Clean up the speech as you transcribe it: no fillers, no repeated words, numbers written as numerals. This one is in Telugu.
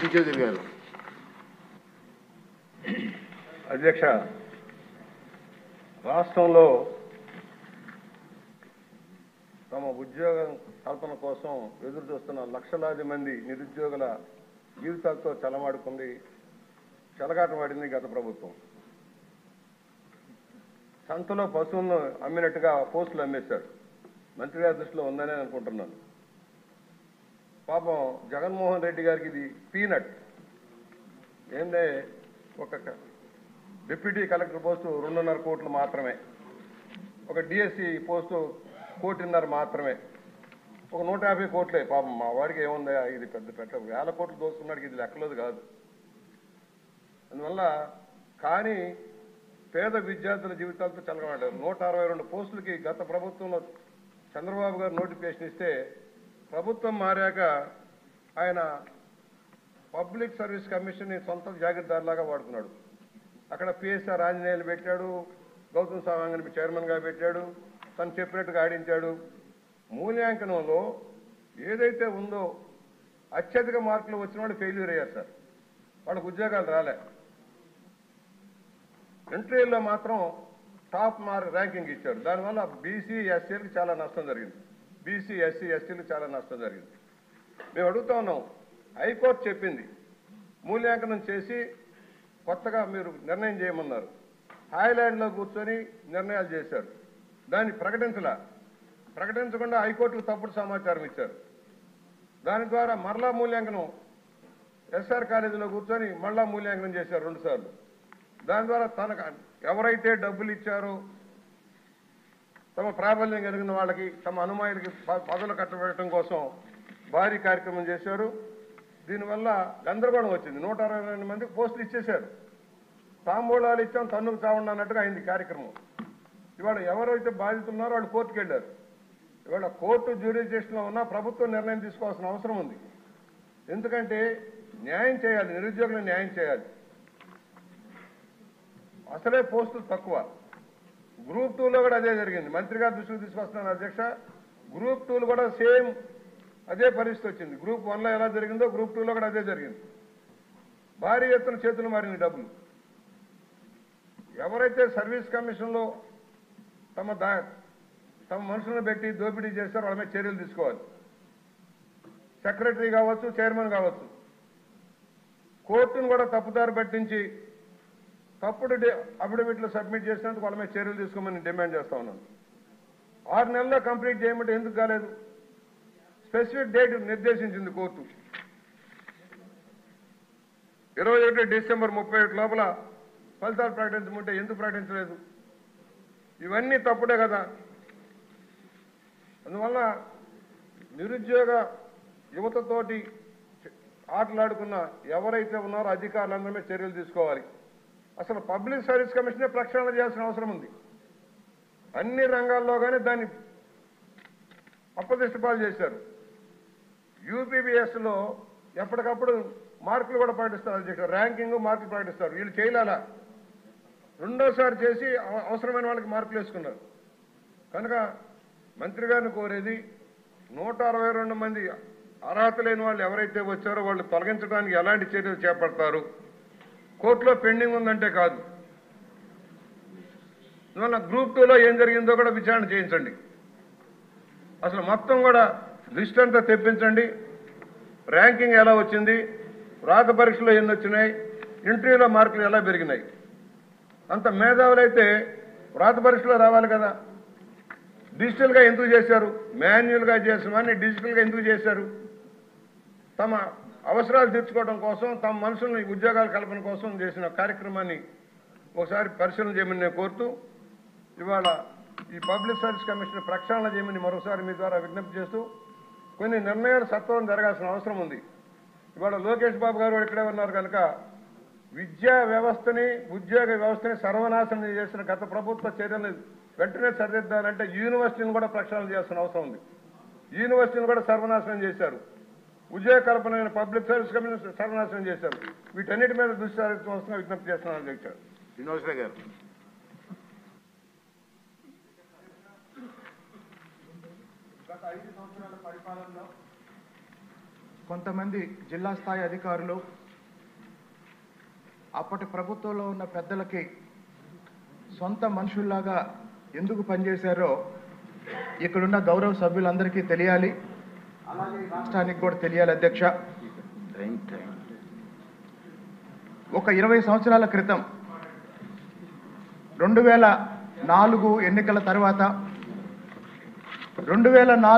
చౌదరి గారు. అధ్యక్ష, రాష్ట్రంలో తమ ఉద్యోగ కల్పన కోసం ఎదురు చూస్తున్న లక్షలాది మంది నిరుద్యోగుల జీవితాలతో చెలగాటమాడింది గత ప్రభుత్వం. సంతలో పశువులను అమ్మినట్టుగా పోస్టులు అమ్మేశారు. మంత్రి గారి దృష్టిలో ఉందనే అనుకుంటున్నాను. పాపం జగన్మోహన్ రెడ్డి గారికి ఇది పీనట్. ఏందే, ఒక డిప్యూటీ కలెక్టర్ పోస్టు 2.5 కోట్లు మాత్రమే, ఒక డిఎస్సి పోస్టు 1.5 కోట్లు మాత్రమే, ఒక 150 కోట్లే. పాపం మా వాడికి ఏముందా, ఇది పెద్ద 1000 కోట్లు దోసుకున్నాడికి ఇది లెక్కలేదు కాదు. అందువల్ల కానీ పేద విద్యార్థుల జీవితాలతో చెలగమాడారు. 162 పోస్టులకి గత ప్రభుత్వంలో చంద్రబాబు గారు నోటిఫికేషన్ ఇస్తే ప్రభుత్వం మారాక ఆయన పబ్లిక్ సర్వీస్ కమిషన్ని సొంత జాగీర్దారులాగా వాడుకున్నాడు. అక్కడ పిఎస్ఆర్ ఆంజనేయులు పెట్టాడు, గౌతమ్ సవాంగ్ని చైర్మన్గా పెట్టాడు, తను చెప్పినట్టుగా ఆడించాడు. మూల్యాంకనంలో ఏదైతే ఉందో అత్యధిక మార్కులు వచ్చిన వాళ్ళు ఫెయిల్యూర్ అయ్యారు సార్. వాళ్ళకు ఉద్యోగాలు రాలే. ఇంటర్వ్యూలో మాత్రం టాప్ ర్యాంకింగ్ ఇచ్చారు. దానివల్ల బీసీ ఎస్సీలకు చాలా నష్టం జరిగింది. బీసీ ఎస్సీ ఎస్టీలకు చాలా నష్టం జరిగింది. మేము అడుగుతా ఉన్నాం, హైకోర్టు చెప్పింది మూల్యాంకనం చేసి కొత్తగా మీరు నిర్ణయం చేయమన్నారు. హాయ్లాండ్లో కూర్చొని నిర్ణయాలు చేశారు. దాన్ని ప్రకటించకుండా హైకోర్టుకు తప్పుడు సమాచారం ఇచ్చారు. దాని ద్వారా మరలా మూల్యాంకనం ఎస్ఆర్ కాలేజీలో కూర్చొని మళ్ళా మూల్యాంకనం చేశారు 2 సార్లు. దాని ద్వారా తనకు ఎవరైతే డబ్బులు ఇచ్చారో తమ ప్రాబల్యం కలిగిన వాళ్ళకి, తమ అనుమాయులకి పదవులు కట్టబెట్టడం కోసం భారీ కార్యక్రమం చేశారు. దీనివల్ల గందరగోళం వచ్చింది. 162 మందికి పోస్టులు ఇచ్చేశారు. తాంబూలాలు ఇచ్చాం, తన్నుకు చావండి అన్నట్టుగా అయింది కార్యక్రమం. ఇవాళ ఎవరైతే బాధితులు ఉన్నారో వాళ్ళు కోర్టుకు వెళ్ళారు. ఇవాళ కోర్టు జ్యూరిడిక్షన్లో ఉన్న ప్రభుత్వం నిర్ణయం తీసుకోవాల్సిన అవసరం ఉంది. ఎందుకంటే న్యాయం చేయాలి, నిరుద్యోగులకు న్యాయం చేయాలి. అసలే పోస్టులు తక్కువ. గ్రూప్ 2లో కూడా అదే జరిగింది. మంత్రి గారి దృష్టికి తీసుకొస్తున్నాను అధ్యక్ష. గ్రూప్ 2లో కూడా సేమ్ అదే పరిస్థితి వచ్చింది. గ్రూప్ 1లో ఎలా జరిగిందో గ్రూప్ 2లో కూడా అదే జరిగింది. భారీ ఎత్తున చేతులు మారింది డబ్బులు. ఎవరైతే సర్వీస్ కమిషన్లో తమ మనుషులను పెట్టి దోపిడీ చేస్తారో వాళ్ళ మీద చర్యలు తీసుకోవాలి. సెక్రటరీ కావచ్చు, చైర్మన్ కావచ్చు. కోర్టును కూడా తప్పుదారి పట్టించి తప్పుడు అఫిడవిట్లు సబ్మిట్ చేసినందుకు వాళ్ళ మీద చర్యలు తీసుకోమని డిమాండ్ చేస్తా ఉన్నాను. 6 నెలల్లో కంప్లీట్ చేయమంటే ఎందుకు కాలేదు? స్పెసిఫిక్ డేట్ నిర్దేశించింది కోర్టు. 21 డిసెంబర్ 31 లోపల ఫలితాలు ప్రకటించమంటే ఎందుకు ప్రకటించలేదు? ఇవన్నీ తప్పుడే కదా. అందువల్ల నిరుద్యోగ యువతతోటి ఆటలాడుకున్న ఎవరైతే ఉన్నారో అధికారులందరి మీద చర్యలు తీసుకోవాలి. అసలు పబ్లిక్ సర్వీస్ కమిషనే ప్రక్షాళన చేయాల్సిన అవసరం ఉంది. అన్ని రంగాల్లో కానీ దాన్ని అప్రతిష్టపాలు చేశారు. యూపీబీఎస్లో ఎప్పటికప్పుడు మార్కులు కూడా ప్రకటిస్తారు అధ్యక్ష. ర్యాంకింగ్ మార్కులు ప్రకటిస్తారు. వీళ్ళు చేయలేలా. రెండోసారి చేసి అవసరమైన వాళ్ళకి మార్కులు వేసుకున్నారు. కనుక మంత్రి గారిని కోరేది 162 మంది అర్హత లేని వాళ్ళు ఎవరైతే వచ్చారో వాళ్ళు తొలగించడానికి ఎలాంటి చర్యలు చేపడతారు? కోర్టులో పెండింగ్ ఉందంటే కాదు. అందువల్ల గ్రూప్ 2లో ఏం జరిగిందో కూడా విచారణ చేయించండి. అసలు మొత్తం కూడా లిస్ట్ అంతా తెప్పించండి. ర్యాంకింగ్ ఎలా వచ్చింది, రాత పరీక్షలో ఎన్ని వచ్చినాయి, ఇంటర్వ్యూలో మార్కులు ఎలా పెరిగినాయి. అంత మేధావులైతే రాత పరీక్షలో రావాలి కదా. డిజిటల్గా ఎందుకు చేశారు? మాన్యువల్గా చేసామని డిజిటల్గా ఎందుకు చేశారు? తమ అవసరాలు తీర్చుకోవడం కోసం, తమ మనుషుల్ని ఉద్యోగాల కల్పన కోసం చేసిన కార్యక్రమాన్ని ఒకసారి పరిశీలన చేయమని నేను కోరుతూ, ఇవాళ ఈ పబ్లిక్ సర్వీస్ కమిషన్ ప్రక్షాళన చేయమని మరోసారి మీ ద్వారా విజ్ఞప్తి చేస్తూ, కొన్ని నిర్ణయాలు సత్వరం జరగాల్సిన అవసరం ఉంది. ఇవాళ లోకేష్ బాబు గారు ఇక్కడే ఉన్నారు కనుక విద్యా వ్యవస్థని, ఉద్యోగ వ్యవస్థని సర్వనాశనం చేసిన గత ప్రభుత్వ చర్యలను వెంటనే సరిదిద్దాలంటే యూనివర్సిటీని కూడా ప్రక్షాళన చేయాల్సిన అవసరం ఉంది. యూనివర్సిటీని కూడా సర్వనాశనం చేశారు. ఉద్యోగ కల్పన పబ్లిక్ సర్వీస్ కమిషన్ సర్వనాశనం చేశారు. వీటన్నిటి మీద దృష్టి సారించవలసిన విజ్ఞప్తి చేస్తున్నాను అధ్యక్ష. శ్రీనివాసరావు గారు. గత 5 సంవత్సరాల పరిపాలనలో కొంతమంది జిల్లా స్థాయి అధికారులు అప్పటి ప్రభుత్వంలో ఉన్న పెద్దలకి సొంత మనుషుల్లాగా ఎందుకు పనిచేశారో ఇక్కడున్న గౌరవ సభ్యులందరికీ తెలియాలి, అలాగే రాష్ట్రానికి కూడా తెలియాలి అధ్యక్ష. ఒక 20 సంవత్సరాల క్రితం 2004 ఎన్నికల తర్వాత 2004